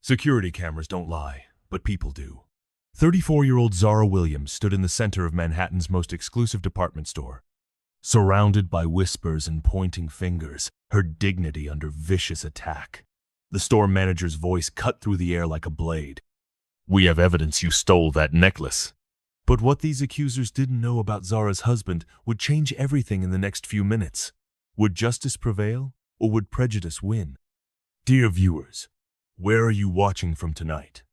Security cameras don't lie, but people do. 34-year-old Zara Williams stood in the center of Manhattan's most exclusive department store. Surrounded by whispers and pointing fingers, her dignity under vicious attack. The store manager's voice cut through the air like a blade. "We have evidence you stole that necklace." But what these accusers didn't know about Zara's husband would change everything in the next few minutes. Would justice prevail, or would prejudice win? Dear viewers, where are you watching from tonight?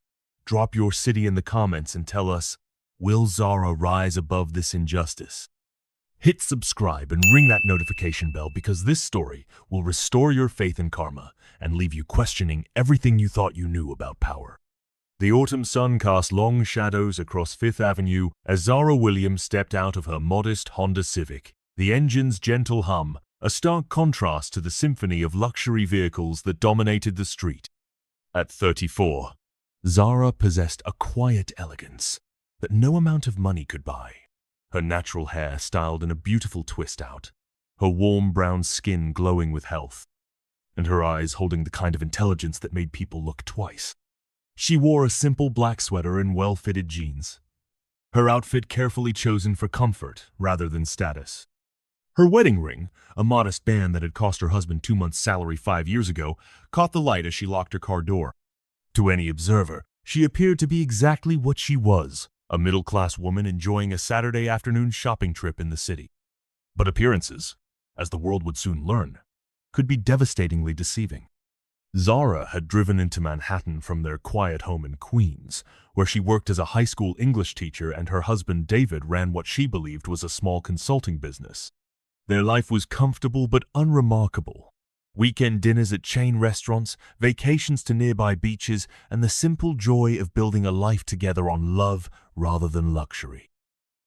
Drop your city in the comments and tell us, will Zara rise above this injustice? Hit subscribe and ring that notification bell because this story will restore your faith in karma and leave you questioning everything you thought you knew about power. The autumn sun cast long shadows across Fifth Avenue as Zara Williams stepped out of her modest Honda Civic, the engine's gentle hum, a stark contrast to the symphony of luxury vehicles that dominated the street. At 34, Zara possessed a quiet elegance that no amount of money could buy. Her natural hair styled in a beautiful twist out, her warm brown skin glowing with health, and her eyes holding the kind of intelligence that made people look twice. She wore a simple black sweater and well-fitted jeans, her outfit carefully chosen for comfort rather than status. Her wedding ring, a modest band that had cost her husband 2 months' salary 5 years ago, caught the light as she locked her car door. To any observer, she appeared to be exactly what she was, a middle-class woman enjoying a Saturday afternoon shopping trip in the city. But appearances, as the world would soon learn, could be devastatingly deceiving. Zara had driven into Manhattan from their quiet home in Queens, where she worked as a high school English teacher and her husband David ran what she believed was a small consulting business. Their life was comfortable but unremarkable. Weekend dinners at chain restaurants, vacations to nearby beaches, and the simple joy of building a life together on love rather than luxury.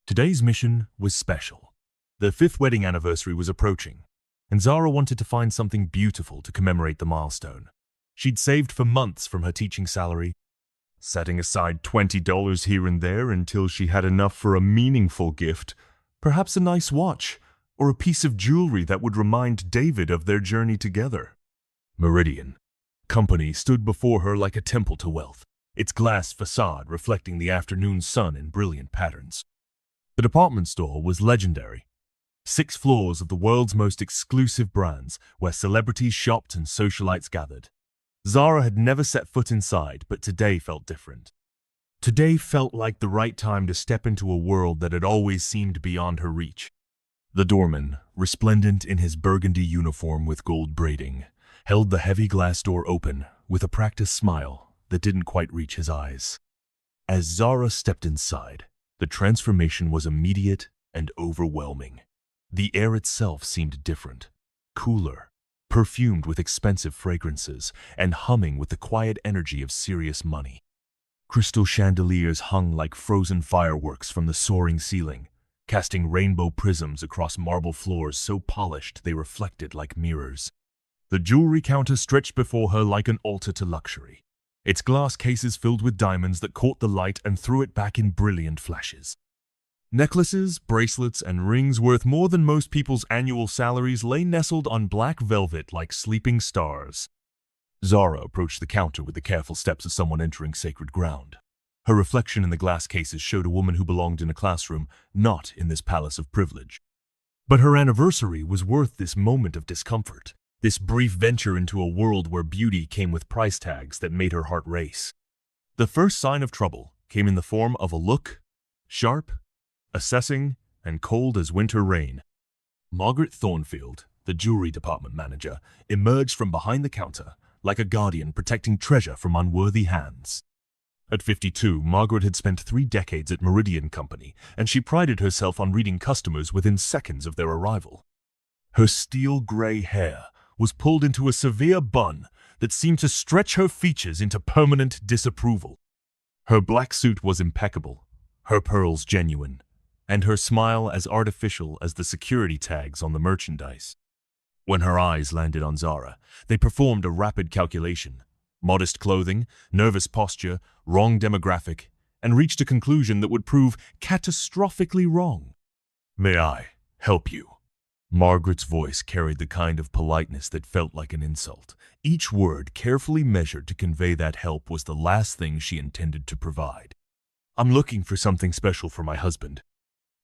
Today's mission was special. Their 5th wedding anniversary was approaching, and Zara wanted to find something beautiful to commemorate the milestone. She'd saved for months from her teaching salary, setting aside $20 here and there until she had enough for a meaningful gift, perhaps a nice watch, or a piece of jewelry that would remind David of their journey together. Meridian Company stood before her like a temple to wealth, its glass facade reflecting the afternoon sun in brilliant patterns. The department store was legendary. 6 floors of the world's most exclusive brands, where celebrities shopped and socialites gathered. Zara had never set foot inside, but today felt different. Today felt like the right time to step into a world that had always seemed beyond her reach. The doorman, resplendent in his burgundy uniform with gold braiding, held the heavy glass door open with a practiced smile that didn't quite reach his eyes. As Zara stepped inside, the transformation was immediate and overwhelming. The air itself seemed different, cooler, perfumed with expensive fragrances, and humming with the quiet energy of serious money. Crystal chandeliers hung like frozen fireworks from the soaring ceiling, casting rainbow prisms across marble floors so polished they reflected like mirrors. The jewelry counter stretched before her like an altar to luxury, its glass cases filled with diamonds that caught the light and threw it back in brilliant flashes. Necklaces, bracelets, and rings worth more than most people's annual salaries lay nestled on black velvet like sleeping stars. Zara approached the counter with the careful steps of someone entering sacred ground. Her reflection in the glass cases showed a woman who belonged in a classroom, not in this palace of privilege. But her anniversary was worth this moment of discomfort, this brief venture into a world where beauty came with price tags that made her heart race. The first sign of trouble came in the form of a look, sharp, assessing, and cold as winter rain. Margaret Thornfield, the jewelry department manager, emerged from behind the counter like a guardian protecting treasure from unworthy hands. At 52, Margaret had spent 3 decades at Meridian Company, and she prided herself on reading customers within seconds of their arrival. Her steel-gray hair was pulled into a severe bun that seemed to stretch her features into permanent disapproval. Her black suit was impeccable, her pearls genuine, and her smile as artificial as the security tags on the merchandise. When her eyes landed on Zara, they performed a rapid calculation. Modest clothing, nervous posture, wrong demographic, and reached a conclusion that would prove catastrophically wrong. "May I help you?" Margaret's voice carried the kind of politeness that felt like an insult, each word carefully measured to convey that help was the last thing she intended to provide. "I'm looking for something special for my husband,"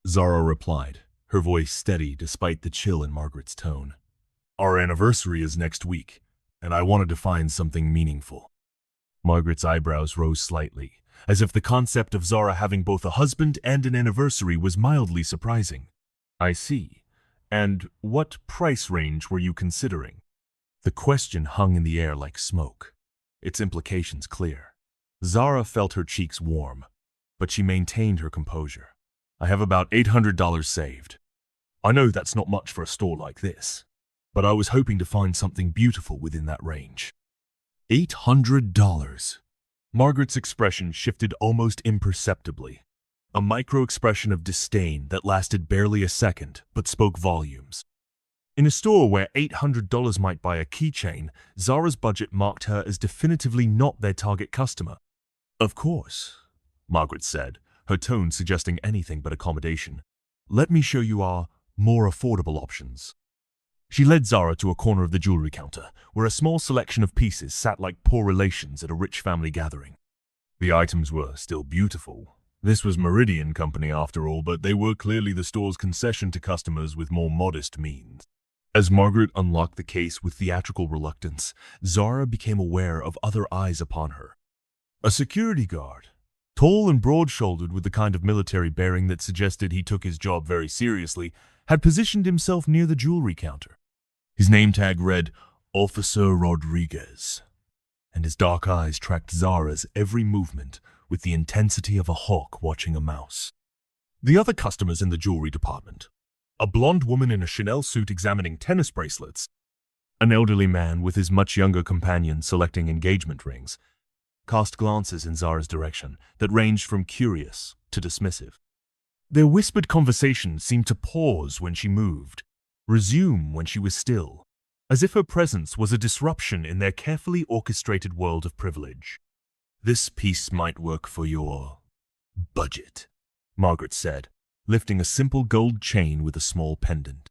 Zara replied, her voice steady despite the chill in Margaret's tone. "Our anniversary is next week, and I wanted to find something meaningful." Margaret's eyebrows rose slightly, as if the concept of Zara having both a husband and an anniversary was mildly surprising. "I see. And what price range were you considering?" The question hung in the air like smoke, its implications clear. Zara felt her cheeks warm, but she maintained her composure. "I have about $800 saved. I know that's not much for a store like this, but I was hoping to find something beautiful within that range." $800. Margaret's expression shifted almost imperceptibly, a micro-expression of disdain that lasted barely a second but spoke volumes. In a store where $800 might buy a keychain, Zara's budget marked her as definitively not their target customer. "Of course," Margaret said, her tone suggesting anything but accommodation. "Let me show you our more affordable options." She led Zara to a corner of the jewelry counter, where a small selection of pieces sat like poor relations at a rich family gathering. The items were still beautiful. This was Meridian Company after all, but they were clearly the store's concession to customers with more modest means. As Margaret unlocked the case with theatrical reluctance, Zara became aware of other eyes upon her. A security guard, tall and broad-shouldered with the kind of military bearing that suggested he took his job very seriously, had positioned himself near the jewelry counter. His name tag read, "Officer Rodriguez," and his dark eyes tracked Zara's every movement with the intensity of a hawk watching a mouse. The other customers in the jewelry department, a blonde woman in a Chanel suit examining tennis bracelets, an elderly man with his much younger companion selecting engagement rings, cast glances in Zara's direction that ranged from curious to dismissive. Their whispered conversation seemed to pause when she moved, resume when she was still, as if her presence was a disruption in their carefully orchestrated world of privilege. "This piece might work for your budget," Margaret said, lifting a simple gold chain with a small pendant.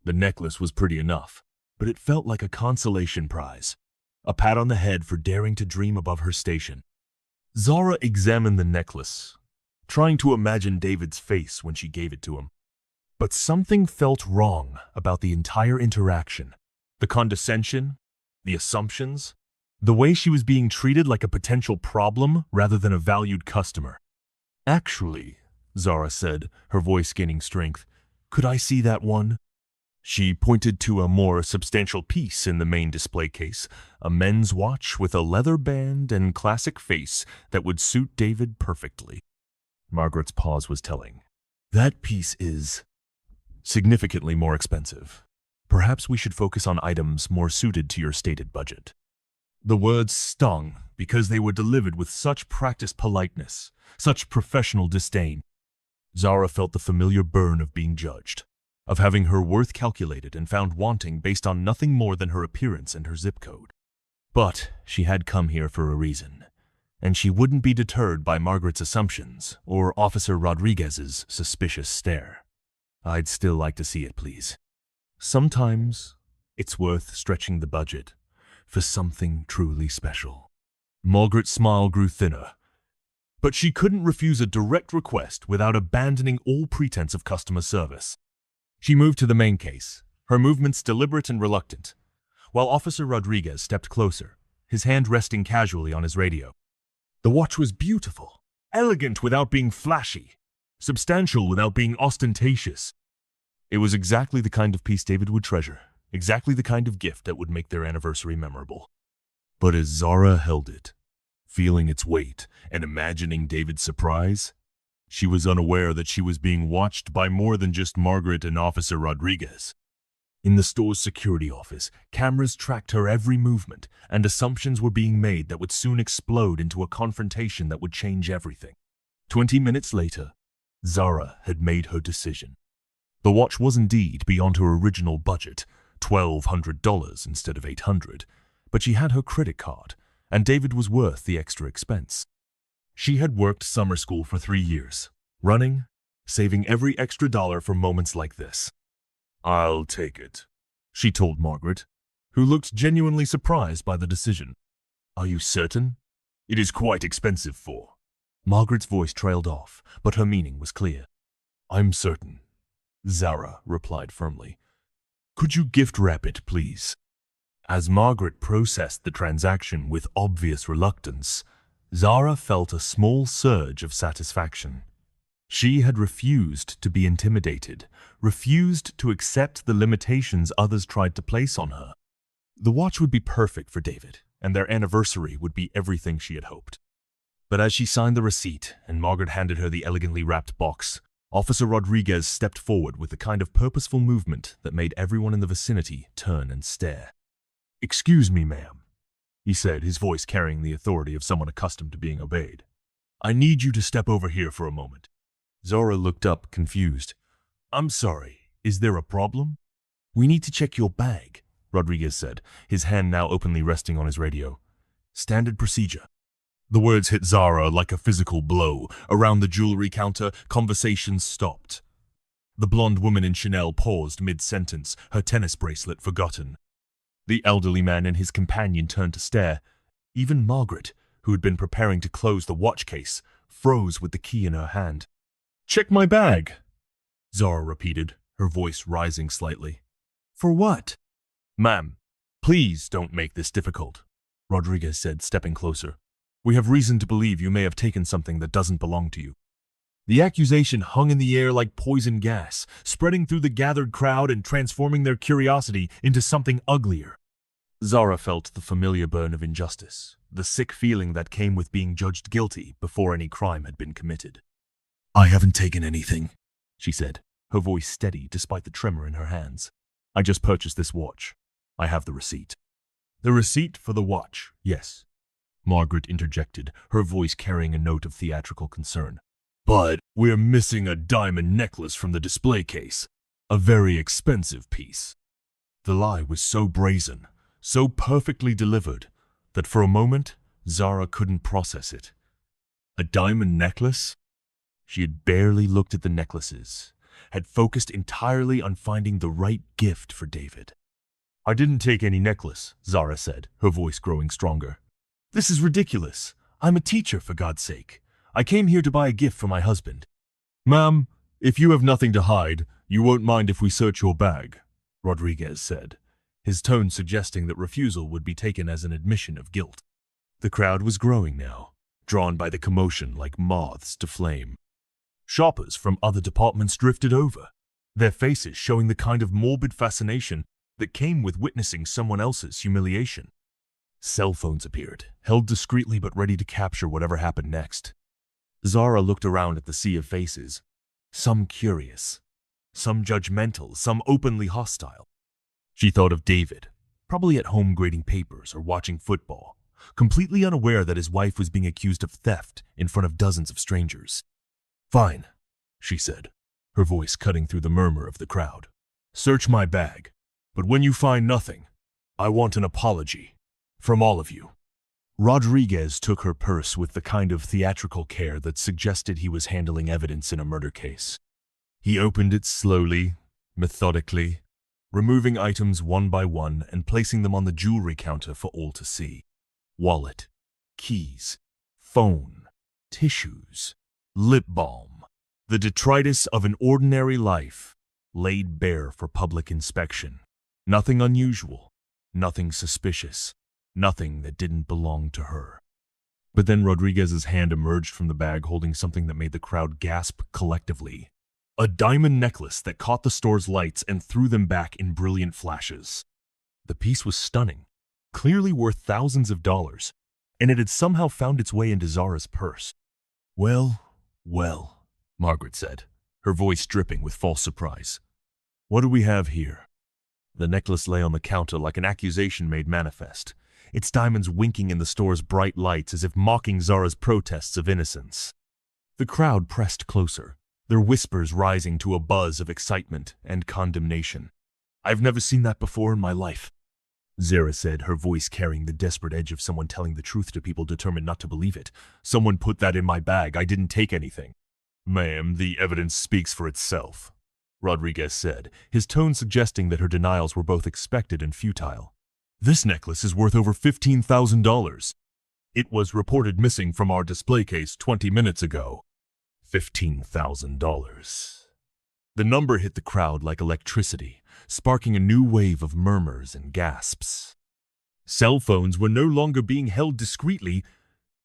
The necklace was pretty enough, but it felt like a consolation prize, a pat on the head for daring to dream above her station. Zara examined the necklace, trying to imagine David's face when she gave it to him. But something felt wrong about the entire interaction. The condescension, the assumptions, the way she was being treated like a potential problem rather than a valued customer. "Actually," Zara said, her voice gaining strength, "could I see that one?" She pointed to a more substantial piece in the main display case, a men's watch with a leather band and classic face that would suit David perfectly. Margaret's pause was telling. "That piece is significantly more expensive. Perhaps we should focus on items more suited to your stated budget." The words stung because they were delivered with such practiced politeness, such professional disdain. Zara felt the familiar burn of being judged, of having her worth calculated and found wanting based on nothing more than her appearance and her zip code. But she had come here for a reason, and she wouldn't be deterred by Margaret's assumptions or Officer Rodriguez's suspicious stare. "I'd still like to see it, please. Sometimes it's worth stretching the budget for something truly special." Margaret's smile grew thinner, but she couldn't refuse a direct request without abandoning all pretense of customer service. She moved to the main case, her movements deliberate and reluctant, while Officer Rodriguez stepped closer, his hand resting casually on his radio. The watch was beautiful, elegant without being flashy, substantial without being ostentatious. It was exactly the kind of piece David would treasure, exactly the kind of gift that would make their anniversary memorable. But as Zara held it, feeling its weight and imagining David's surprise, she was unaware that she was being watched by more than just Margaret and Officer Rodriguez. In the store's security office, cameras tracked her every movement, and assumptions were being made that would soon explode into a confrontation that would change everything. 20 minutes later, Zara had made her decision. The watch was indeed beyond her original budget, $1,200 instead of $800, but she had her credit card, and David was worth the extra expense. She had worked summer school for 3 years, running, saving every extra dollar for moments like this. I'll take it, she told Margaret, who looked genuinely surprised by the decision. Are you certain? It is quite expensive for. Margaret's voice trailed off, but her meaning was clear. I'm certain, Zara replied firmly. Could you gift wrap it, please? As Margaret processed the transaction with obvious reluctance, Zara felt a small surge of satisfaction. She had refused to be intimidated, refused to accept the limitations others tried to place on her. The watch would be perfect for David, and their anniversary would be everything she had hoped. But as she signed the receipt and Margaret handed her the elegantly wrapped box, Officer Rodriguez stepped forward with the kind of purposeful movement that made everyone in the vicinity turn and stare. Excuse me, ma'am, he said, his voice carrying the authority of someone accustomed to being obeyed. I need you to step over here for a moment. Zara looked up, confused. I'm sorry, is there a problem? We need to check your bag, Rodriguez said, his hand now openly resting on his radio. Standard procedure. The words hit Zara like a physical blow. Around the jewelry counter, conversations stopped. The blonde woman in Chanel paused mid-sentence, her tennis bracelet forgotten. The elderly man and his companion turned to stare. Even Margaret, who had been preparing to close the watch case, froze with the key in her hand. Check my bag, Zara repeated, her voice rising slightly. For what? Ma'am, please don't make this difficult, Rodriguez said, stepping closer. We have reason to believe you may have taken something that doesn't belong to you. The accusation hung in the air like poison gas, spreading through the gathered crowd and transforming their curiosity into something uglier. Zara felt the familiar burn of injustice, the sick feeling that came with being judged guilty before any crime had been committed. I haven't taken anything, she said, her voice steady despite the tremor in her hands. I just purchased this watch. I have the receipt. The receipt for the watch, yes, Margaret interjected, her voice carrying a note of theatrical concern. But we're missing a diamond necklace from the display case. A very expensive piece. The lie was so brazen, so perfectly delivered, that for a moment, Zara couldn't process it. A diamond necklace? She had barely looked at the necklaces, had focused entirely on finding the right gift for David. I didn't take any necklace, Zara said, her voice growing stronger. This is ridiculous. I'm a teacher, for God's sake. I came here to buy a gift for my husband. Ma'am, if you have nothing to hide, you won't mind if we search your bag, Rodriguez said, his tone suggesting that refusal would be taken as an admission of guilt. The crowd was growing now, drawn by the commotion like moths to flame. Shoppers from other departments drifted over, their faces showing the kind of morbid fascination that came with witnessing someone else's humiliation. Cell phones appeared, held discreetly but ready to capture whatever happened next. Zara looked around at the sea of faces, some curious, some judgmental, some openly hostile. She thought of David, probably at home grading papers or watching football, completely unaware that his wife was being accused of theft in front of dozens of strangers. Fine, she said, her voice cutting through the murmur of the crowd. Search my bag, but when you find nothing, I want an apology from all of you. Rodriguez took her purse with the kind of theatrical care that suggested he was handling evidence in a murder case. He opened it slowly, methodically, removing items one by one and placing them on the jewelry counter for all to see. Wallet, keys, phone, tissues, lip balm, the detritus of an ordinary life laid bare for public inspection. Nothing unusual, nothing suspicious. Nothing that didn't belong to her. But then Rodriguez's hand emerged from the bag holding something that made the crowd gasp collectively. A diamond necklace that caught the store's lights and threw them back in brilliant flashes. The piece was stunning, clearly worth thousands of dollars, and it had somehow found its way into Zara's purse. Well, Margaret said, her voice dripping with false surprise. What do we have here? The necklace lay on the counter like an accusation made manifest, its diamonds winking in the store's bright lights as if mocking Zara's protests of innocence. The crowd pressed closer, their whispers rising to a buzz of excitement and condemnation. I've never seen that before in my life, Zara said, her voice carrying the desperate edge of someone telling the truth to people determined not to believe it. Someone put that in my bag. I didn't take anything. Ma'am, the evidence speaks for itself, Rodriguez said, his tone suggesting that her denials were both expected and futile. This necklace is worth over $15,000. It was reported missing from our display case 20 minutes ago. $15,000. The number hit the crowd like electricity, sparking a new wave of murmurs and gasps. Cell phones were no longer being held discreetly.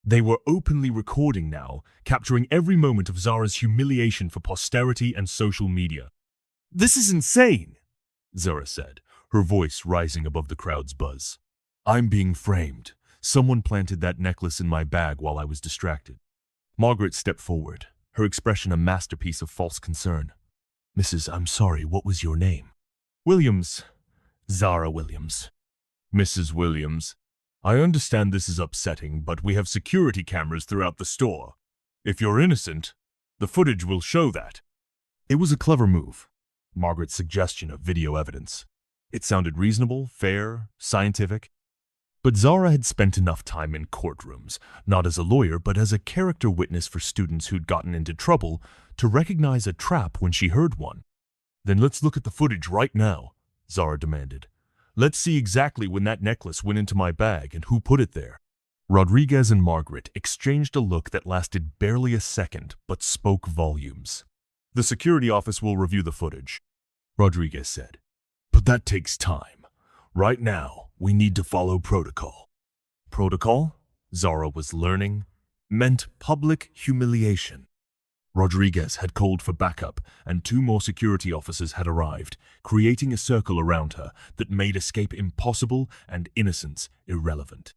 They were openly recording now, capturing every moment of Zara's humiliation for posterity and social media. "This is insane," Zara said, her voice rising above the crowd's buzz. "I'm being framed. Someone planted that necklace in my bag while I was distracted." Margaret stepped forward, her expression a masterpiece of false concern. "Mrs. I'm sorry, what was your name?" "Williams. Zara Williams." "Mrs. Williams, I understand this is upsetting, but we have security cameras throughout the store. If you're innocent, the footage will show that." It was a clever move, Margaret's suggestion of video evidence. It sounded reasonable, fair, scientific. But Zara had spent enough time in courtrooms, not as a lawyer but as a character witness for students who'd gotten into trouble, to recognize a trap when she heard one. "Then let's look at the footage right now," Zara demanded. "Let's see exactly when that necklace went into my bag and who put it there." Rodriguez and Margaret exchanged a look that lasted barely a second but spoke volumes. "The security office will review the footage," Rodriguez said. "But that takes time. Right now, we need to follow protocol." Protocol, Zara was learning, meant public humiliation. Rodriguez had called for backup, and 2 more security officers had arrived, creating a circle around her that made escape impossible and innocence irrelevant.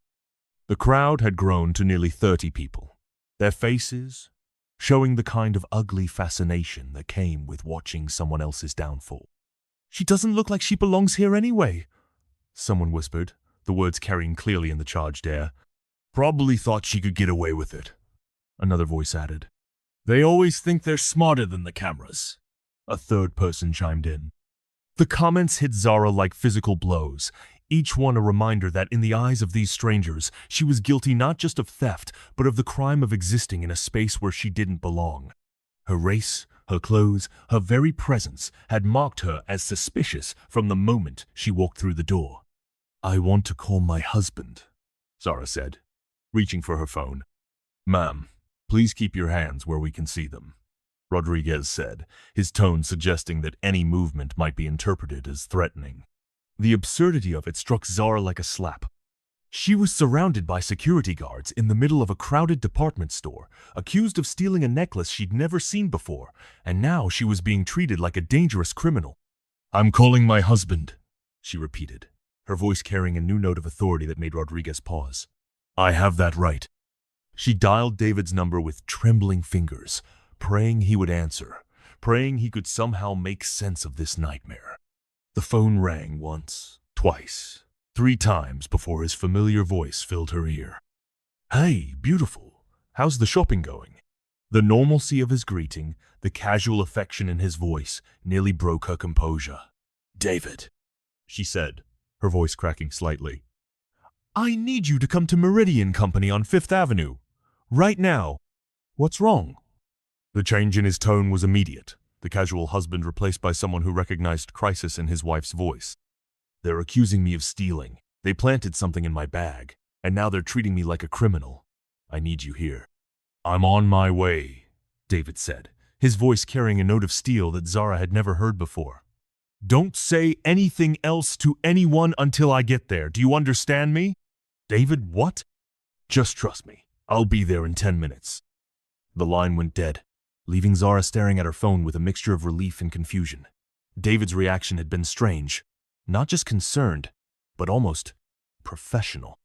The crowd had grown to nearly 30 people, their faces showing the kind of ugly fascination that came with watching someone else's downfall. "She doesn't look like she belongs here anyway," someone whispered, the words carrying clearly in the charged air. "Probably thought she could get away with it," another voice added. "They always think they're smarter than the cameras," a third person chimed in. The comments hit Zara like physical blows, each one a reminder that in the eyes of these strangers, she was guilty not just of theft, but of the crime of existing in a space where she didn't belong. Her race, her clothes, her very presence had marked her as suspicious from the moment she walked through the door. "I want to call my husband," Zara said, reaching for her phone. "Ma'am, please keep your hands where we can see them," Rodriguez said, his tone suggesting that any movement might be interpreted as threatening. The absurdity of it struck Zara like a slap. She was surrounded by security guards in the middle of a crowded department store, accused of stealing a necklace she'd never seen before, and now she was being treated like a dangerous criminal. "I'm calling my husband," she repeated, her voice carrying a new note of authority that made Rodriguez pause. "I have that right." She dialed David's number with trembling fingers, praying he would answer, praying he could somehow make sense of this nightmare. The phone rang once, twice, 3 times before his familiar voice filled her ear. "Hey, beautiful, how's the shopping going?" The normalcy of his greeting, the casual affection in his voice, nearly broke her composure. "David," she said, her voice cracking slightly. "I need you to come to Meridian Company on 5th Avenue. Right now." "What's wrong?" The change in his tone was immediate, the casual husband replaced by someone who recognized crisis in his wife's voice. "They're accusing me of stealing. They planted something in my bag, and now they're treating me like a criminal. I need you here." "I'm on my way," David said, his voice carrying a note of steel that Zara had never heard before. "Don't say anything else to anyone until I get there. Do you understand me?" "David, what?" "Just trust me. I'll be there in 10 minutes. The line went dead, leaving Zara staring at her phone with a mixture of relief and confusion. David's reaction had been strange, not just concerned, but almost professional.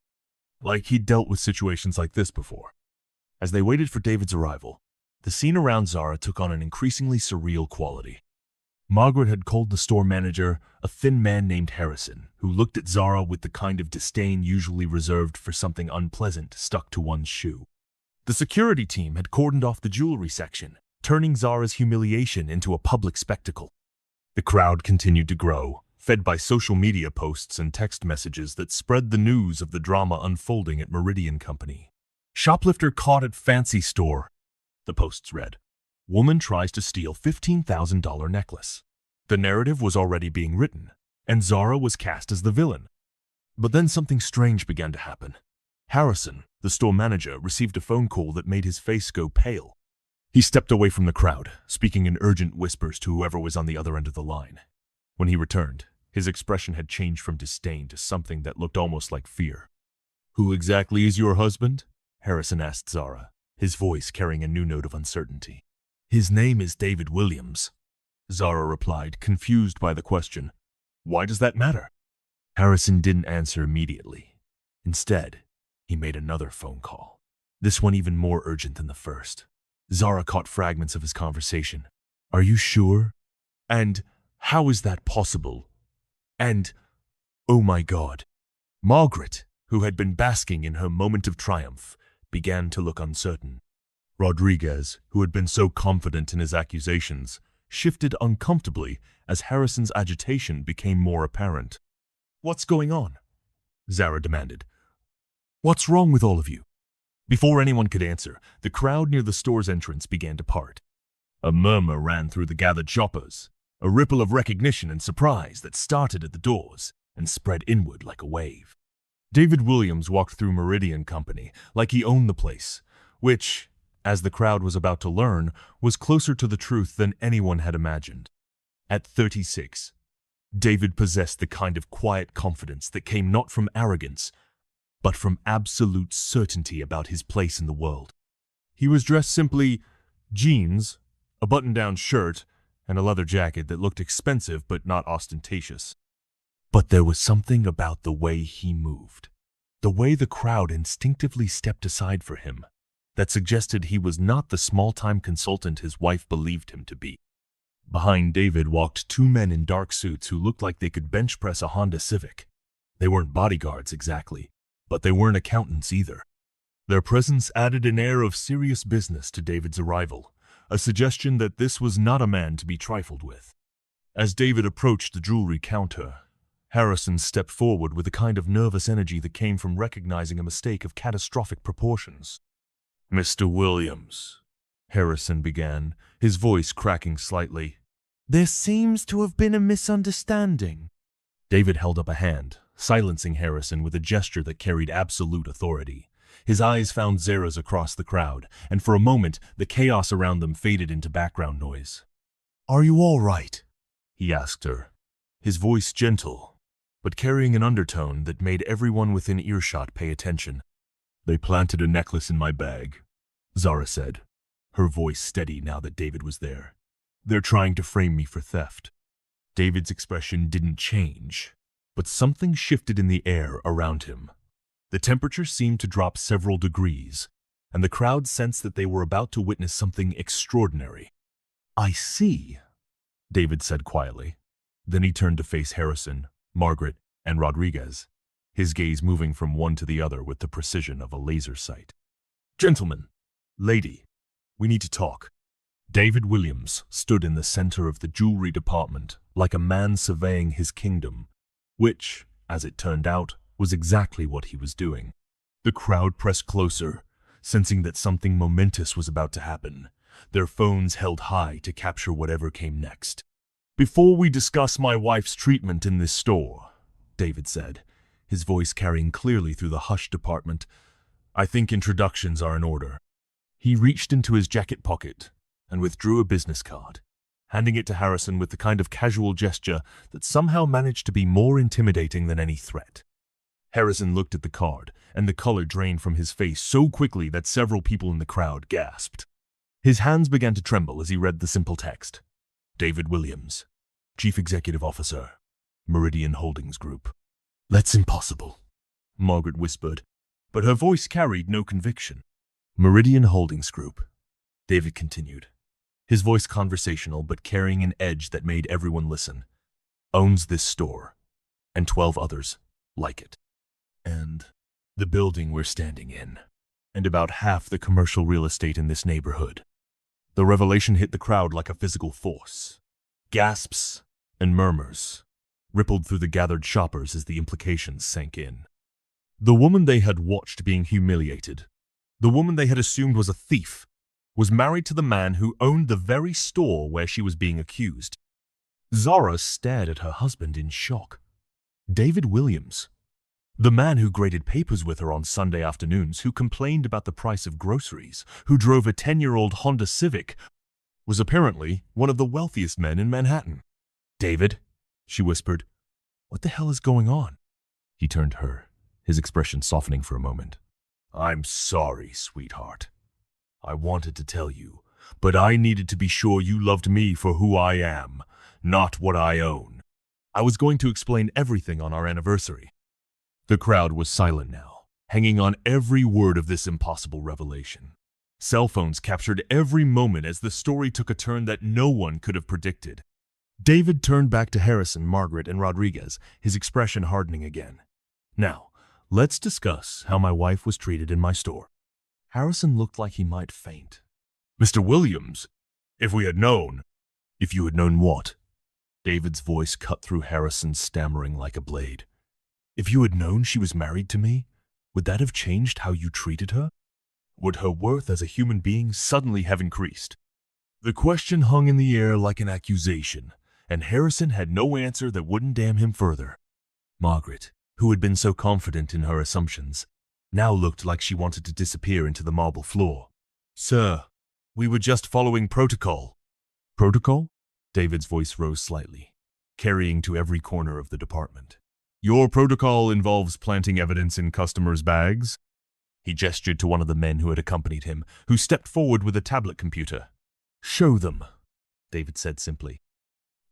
Like he'd dealt with situations like this before. As they waited for David's arrival, the scene around Zara took on an increasingly surreal quality. Margaret had called the store manager a thin man named Harrison, who looked at Zara with the kind of disdain usually reserved for something unpleasant stuck to one's shoe. The security team had cordoned off the jewelry section, turning Zara's humiliation into a public spectacle. The crowd continued to grow, fed by social media posts and text messages that spread the news of the drama unfolding at Meridian Company. "Shoplifter caught at fancy store," the posts read. "Woman tries to steal $15,000 necklace." The narrative was already being written, and Zara was cast as the villain. But then something strange began to happen. Harrison, the store manager, received a phone call that made his face go pale. He stepped away from the crowd, speaking in urgent whispers to whoever was on the other end of the line. When he returned, his expression had changed from disdain to something that looked almost like fear. "Who exactly is your husband?" Harrison asked Zara, his voice carrying a new note of uncertainty. "His name is David Williams," Zara replied, confused by the question. "Why does that matter?" Harrison didn't answer immediately. Instead, he made another phone call, this one even more urgent than the first. Zara caught fragments of his conversation. "Are you sure? And how is that possible? And, oh my God." Margaret, who had been basking in her moment of triumph, began to look uncertain. Rodriguez, who had been so confident in his accusations, shifted uncomfortably as Harrison's agitation became more apparent. "What's going on?" Zara demanded. "What's wrong with all of you?" Before anyone could answer, the crowd near the store's entrance began to part. A murmur ran through the gathered shoppers, a ripple of recognition and surprise that started at the doors and spread inward like a wave. David Williams walked through Meridian Company like he owned the place, which, as the crowd was about to learn, was closer to the truth than anyone had imagined. At 36, David possessed the kind of quiet confidence that came not from arrogance, but from absolute certainty about his place in the world. He was dressed simply: jeans, a button-down shirt, and a leather jacket that looked expensive but not ostentatious. But there was something about the way he moved, the way the crowd instinctively stepped aside for him, that suggested he was not the small-time consultant his wife believed him to be. Behind David walked two men in dark suits who looked like they could bench press a Honda Civic. They weren't bodyguards exactly, but they weren't accountants either. Their presence added an air of serious business to David's arrival, a suggestion that this was not a man to be trifled with. As David approached the jewelry counter, Harrison stepped forward with a kind of nervous energy that came from recognizing a mistake of catastrophic proportions. "Mr. Williams," Harrison began, his voice cracking slightly. "There seems to have been a misunderstanding." David held up a hand, silencing Harrison with a gesture that carried absolute authority. His eyes found Zara's across the crowd, and for a moment the chaos around them faded into background noise. "Are you all right?" he asked her, his voice gentle, but carrying an undertone that made everyone within earshot pay attention. "They planted a necklace in my bag," Zara said, her voice steady now that David was there. "They're trying to frame me for theft." David's expression didn't change, but something shifted in the air around him. The temperature seemed to drop several degrees, and the crowd sensed that they were about to witness something extraordinary. "I see," David said quietly. Then he turned to face Harrison, Margaret, and Rodriguez, his gaze moving from one to the other with the precision of a laser sight. "Gentlemen, lady, we need to talk." David Williams stood in the center of the jewelry department like a man surveying his kingdom, which, as it turned out, was exactly what he was doing. The crowd pressed closer, sensing that something momentous was about to happen, their phones held high to capture whatever came next. "Before we discuss my wife's treatment in this store," David said, his voice carrying clearly through the hushed department, "I think introductions are in order." He reached into his jacket pocket and withdrew a business card, handing it to Harrison with the kind of casual gesture that somehow managed to be more intimidating than any threat. Harrison looked at the card, and the color drained from his face so quickly that several people in the crowd gasped. His hands began to tremble as he read the simple text. "David Williams, Chief Executive Officer, Meridian Holdings Group." "That's impossible," Margaret whispered, but her voice carried no conviction. "Meridian Holdings Group," David continued, his voice conversational but carrying an edge that made everyone listen, "owns this store, and 12 others like it. And the building we're standing in, and about half the commercial real estate in this neighborhood." The revelation hit the crowd like a physical force. Gasps and murmurs rippled through the gathered shoppers as the implications sank in. The woman they had watched being humiliated, the woman they had assumed was a thief, was married to the man who owned the very store where she was being accused. Zara stared at her husband in shock. David Williams, the man who graded papers with her on Sunday afternoons, who complained about the price of groceries, who drove a 10-year-old Honda Civic, was apparently one of the wealthiest men in Manhattan. "David," she whispered, "what the hell is going on?" He turned to her, his expression softening for a moment. "I'm sorry, sweetheart. I wanted to tell you, but I needed to be sure you loved me for who I am, not what I own. I was going to explain everything on our anniversary." The crowd was silent now, hanging on every word of this impossible revelation. Cell phones captured every moment as the story took a turn that no one could have predicted. David turned back to Harrison, Margaret, and Rodriguez, his expression hardening again. "Now, let's discuss how my wife was treated in my store." Harrison looked like he might faint. "Mr. Williams, if we had known..." "If you had known what?" David's voice cut through Harrison's stammering like a blade. "If you had known she was married to me, would that have changed how you treated her? Would her worth as a human being suddenly have increased?" The question hung in the air like an accusation, and Harrison had no answer that wouldn't damn him further. Margaret, who had been so confident in her assumptions, now looked like she wanted to disappear into the marble floor. "Sir, we were just following protocol." "Protocol?" David's voice rose slightly, carrying to every corner of the department. "Your protocol involves planting evidence in customers' bags?" He gestured to one of the men who had accompanied him, who stepped forward with a tablet computer. "Show them," David said simply.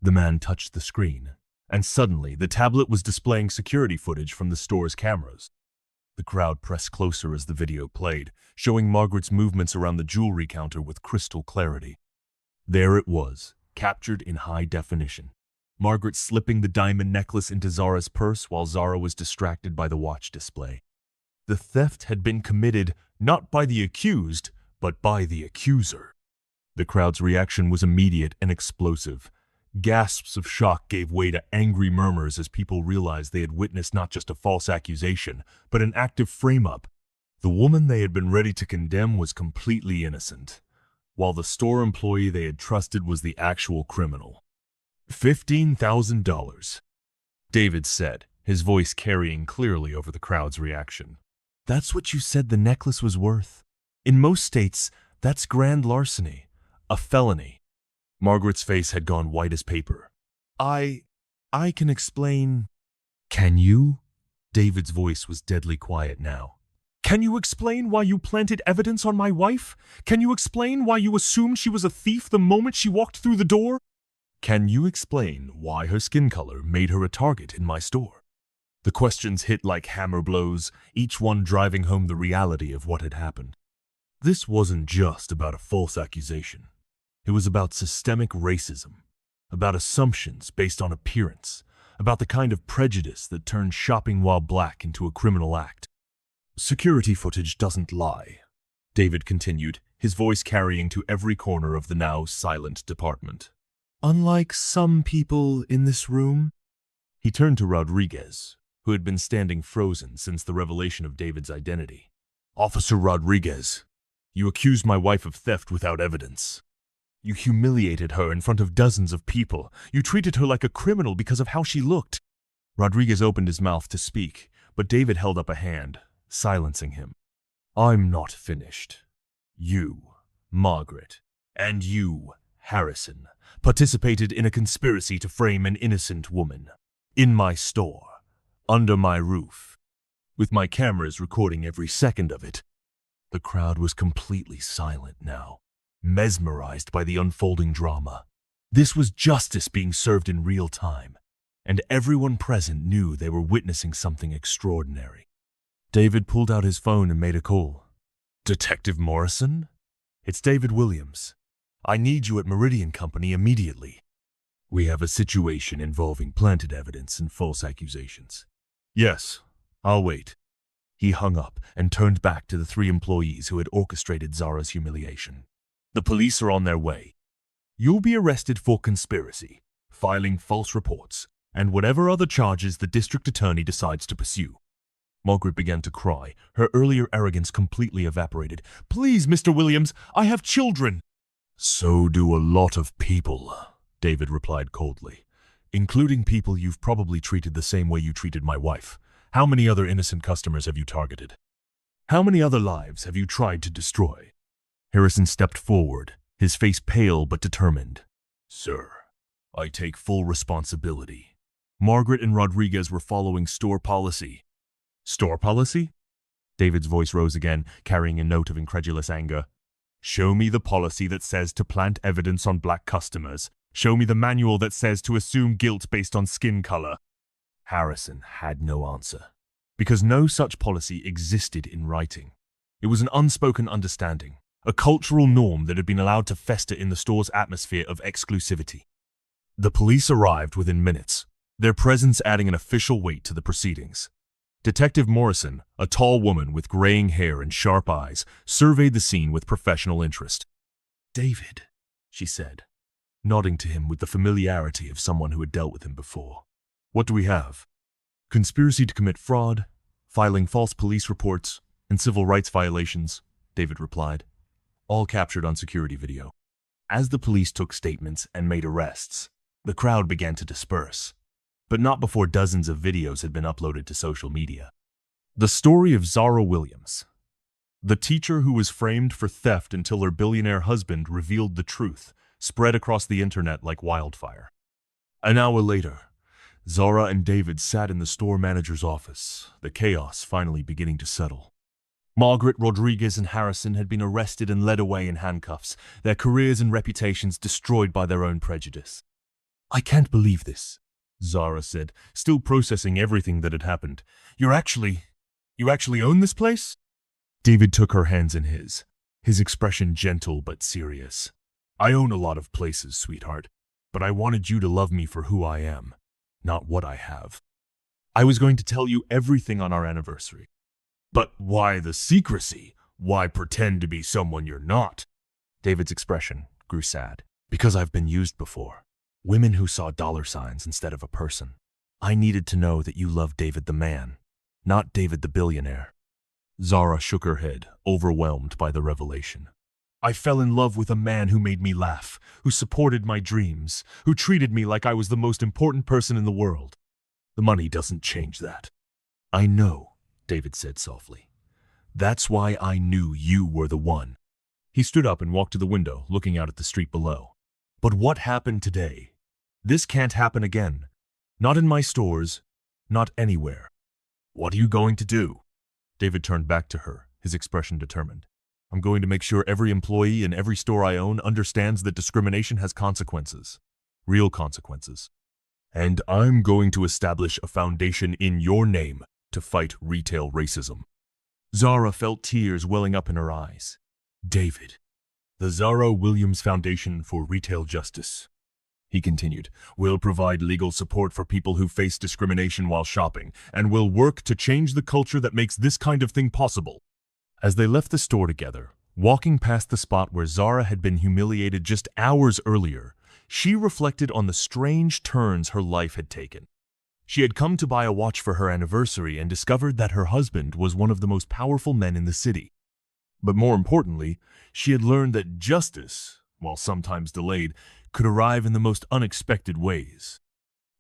The man touched the screen, and suddenly the tablet was displaying security footage from the store's cameras. The crowd pressed closer as the video played, showing Margaret's movements around the jewelry counter with crystal clarity. There it was, captured in high definition. Margaret slipping the diamond necklace into Zara's purse while Zara was distracted by the watch display. The theft had been committed not by the accused, but by the accuser. The crowd's reaction was immediate and explosive. Gasps of shock gave way to angry murmurs as people realized they had witnessed not just a false accusation, but an active frame-up. The woman they had been ready to condemn was completely innocent, while the store employee they had trusted was the actual criminal. $15,000, David said, his voice carrying clearly over the crowd's reaction. "That's what you said the necklace was worth. In most states, that's grand larceny, a felony." Margaret's face had gone white as paper. I can explain." "Can you?" David's voice was deadly quiet now. "Can you explain why you planted evidence on my wife? Can you explain why you assumed she was a thief the moment she walked through the door? Can you explain why her skin color made her a target in my store?" The questions hit like hammer blows, each one driving home the reality of what had happened. This wasn't just about a false accusation. It was about systemic racism, about assumptions based on appearance, about the kind of prejudice that turned shopping while black into a criminal act. "Security footage doesn't lie," David continued, his voice carrying to every corner of the now silent department. "Unlike some people in this room." He turned to Rodriguez, who had been standing frozen since the revelation of David's identity. "Officer Rodriguez, you accused my wife of theft without evidence. You humiliated her in front of dozens of people. You treated her like a criminal because of how she looked." Rodriguez opened his mouth to speak, but David held up a hand, silencing him. "I'm not finished. You, Margaret, and you, Harrison, participated in a conspiracy to frame an innocent woman. In my store, under my roof, with my cameras recording every second of it." The crowd was completely silent now, mesmerized by the unfolding drama. This was justice being served in real time, and everyone present knew they were witnessing something extraordinary. David pulled out his phone and made a call. "Detective Morrison? It's David Williams. I need you at Meridian Company immediately. We have a situation involving planted evidence and false accusations." "Yes, I'll wait." He hung up and turned back to the three employees who had orchestrated Zara's humiliation. "The police are on their way. You'll be arrested for conspiracy, filing false reports, and whatever other charges the district attorney decides to pursue." Margaret began to cry, her earlier arrogance completely evaporated. "Please, Mr. Williams, I have children." "So do a lot of people," David replied coldly. including people you've probably treated the same way you treated my wife. How many other innocent customers have you targeted? How many other lives have you tried to destroy? Harrison stepped forward, his face pale but determined. Sir, I take full responsibility. Margaret and Rodriguez were following store policy. Store policy? David's voice rose again, carrying a note of incredulous anger. Show me the policy that says to plant evidence on black customers. Show me the manual that says to assume guilt based on skin color. Harrison had no answer, because no such policy existed in writing. It was an unspoken understanding, a cultural norm that had been allowed to fester in the store's atmosphere of exclusivity. The police arrived within minutes, their presence adding an official weight to the proceedings. Detective Morrison, a tall woman with graying hair and sharp eyes, surveyed the scene with professional interest. David, she said, nodding to him with the familiarity of someone who had dealt with him before. What do we have? Conspiracy to commit fraud, filing false police reports, and civil rights violations, David replied, all captured on security video. As the police took statements and made arrests, the crowd began to disperse, but not before dozens of videos had been uploaded to social media. The story of Zara Williams, the teacher who was framed for theft until her billionaire husband revealed the truth, spread across the internet like wildfire. An hour later, Zara and David sat in the store manager's office, the chaos finally beginning to settle. Margaret, Rodriguez, and Harrison had been arrested and led away in handcuffs, their careers and reputations destroyed by their own prejudice. I can't believe this, Zara said, still processing everything that had happened. You actually own this place? David took her hands in his expression gentle but serious. I own a lot of places, sweetheart, but I wanted you to love me for who I am, not what I have. I was going to tell you everything on our anniversary. But why the secrecy? Why pretend to be someone you're not? David's expression grew sad. Because I've been used before. Women who saw dollar signs instead of a person. I needed to know that you loved David the man, not David the billionaire. Zara shook her head, overwhelmed by the revelation. I fell in love with a man who made me laugh, who supported my dreams, who treated me like I was the most important person in the world. The money doesn't change that. I know, David said softly. That's why I knew you were the one. He stood up and walked to the window, looking out at the street below. But what happened today? This can't happen again. Not in my stores, not anywhere. What are you going to do? David turned back to her, his expression determined. I'm going to make sure every employee in every store I own understands that discrimination has consequences. Real consequences. And I'm going to establish a foundation in your name to fight retail racism. Zara felt tears welling up in her eyes. David, the Zara Williams Foundation for Retail Justice, he continued, will provide legal support for people who face discrimination while shopping, and will work to change the culture that makes this kind of thing possible. As they left the store together, walking past the spot where Zara had been humiliated just hours earlier, she reflected on the strange turns her life had taken. She had come to buy a watch for her anniversary and discovered that her husband was one of the most powerful men in the city. But more importantly, she had learned that justice, while sometimes delayed, could arrive in the most unexpected ways.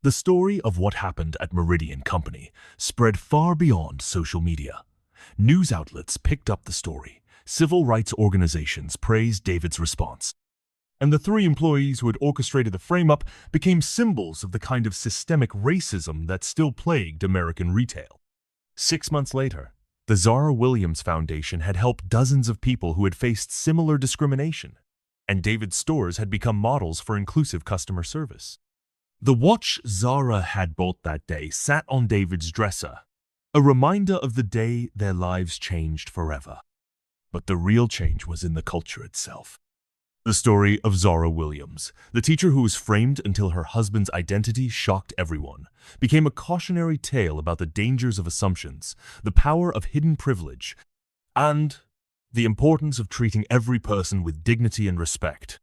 The story of what happened at Meridian Company spread far beyond social media. News outlets picked up the story. Civil rights organizations praised David's response. And the three employees who had orchestrated the frame-up became symbols of the kind of systemic racism that still plagued American retail. 6 months later, the Zara Williams Foundation had helped dozens of people who had faced similar discrimination, and David's stores had become models for inclusive customer service. The watch Zara had bought that day sat on David's dresser, a reminder of the day their lives changed forever. But the real change was in the culture itself. The story of Zara Williams, the teacher who was framed until her husband's identity shocked everyone, became a cautionary tale about the dangers of assumptions, the power of hidden privilege, and the importance of treating every person with dignity and respect.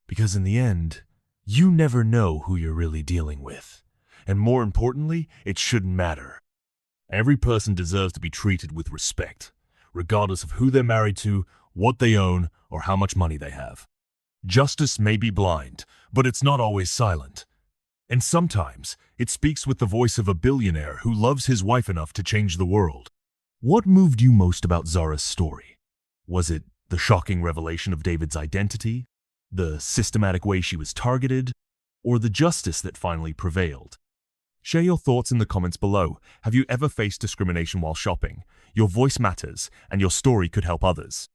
Because in the end, you never know who you're really dealing with. And more importantly, it shouldn't matter. Every person deserves to be treated with respect, regardless of who they're married to, what they own, or how much money they have. Justice may be blind, but it's not always silent. And sometimes, it speaks with the voice of a billionaire who loves his wife enough to change the world. What moved you most about Zara's story? Was it the shocking revelation of David's identity, the systematic way she was targeted, or the justice that finally prevailed? Share your thoughts in the comments below. Have you ever faced discrimination while shopping? Your voice matters, and your story could help others.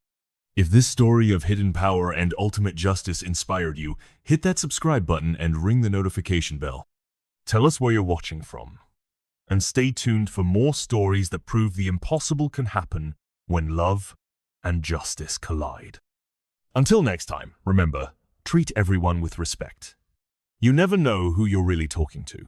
If this story of hidden power and ultimate justice inspired you, hit that subscribe button and ring the notification bell. Tell us where you're watching from. And stay tuned for more stories that prove the impossible can happen when love and justice collide. Until next time, remember, treat everyone with respect. You never know who you're really talking to.